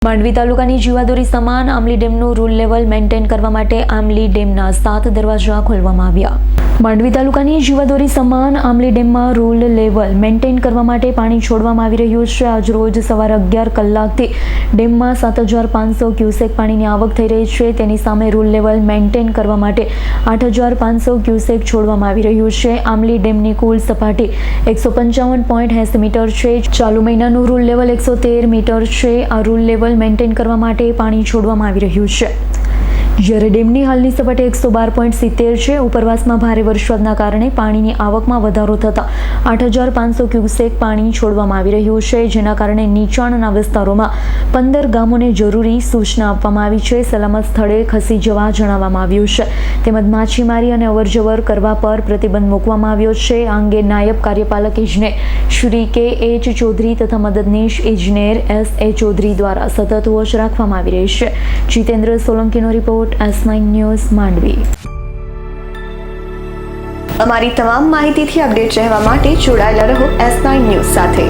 માંડવી તાલુકાની જીવાદોરી સમાન આમલી ડેમનું રૂલ લેવલ મેન્ટેન કરવા માટે આમલી ડેમના 7 દરવાજા ખોલવામાં આવ્યા। માંડવી તાલુકાની જીવાદોરી સમાન આમલી ડેમમાં રૂલ લેવલ મેન્ટેન કરવા માટે પાણી છોડવામાં આવી રહ્યું છે। આજ રોજ સવારે 11 કલાકથી ડેમમાં 7500 ક્યુસેક પાણીની આવક થઈ રહી છે। તેની સામે રૂલ લેવલ મેન્ટેન કરવા માટે 8500 ક્યુસેક છોડવામાં આવી રહ્યું છે। આમલી ડેમની કુલ સપાટી 155.80 મીટર છે। ચાલુ મહિનાનું રૂલ લેવલ 113 મીટર છે। આ રૂલ લેવલ મેન્ટેન કરવા માટે પાણી છોડવામાં આવી રહ્યું છે। જ્યારે ડેમની હાલની સપાટી 112.70 છે। ઉપરવાસમાં ભારે વરસાદના કારણે પાણીની આવકમાં વધારો થતાં 8500 ક્યુસેક પાણી છોડવામાં આવી રહ્યું છે, જેના કારણે નીચાણના વિસ્તારોમાં 15 ગામોને જરૂરી સૂચના આપવામાં આવી છે। સલામત સ્થળે ખસી જવા જણાવવામાં આવ્યું છે, તેમજ માછીમારી અને અવરજવર કરવા પર પ્રતિબંધ મૂકવામાં આવ્યો છે। આ અંગે નાયબ કાર્યપાલક ઇજનેર શ્રી કે.એચ. ચૌધરી તથા મદદનીશ ઇજનેર S.A. ચૌધરી દ્વારા સતત વોચ રાખવામાં આવી રહી છે। જીતેન્દ્ર સોલંકીનો રિપોર્ટ, S9 ન્યૂઝ, માંડવી। અમારી તમામ માહિતીથી અપડેટ રહેવા માટે જોડાયેલા રહો S9 ન્યૂઝ સાથે।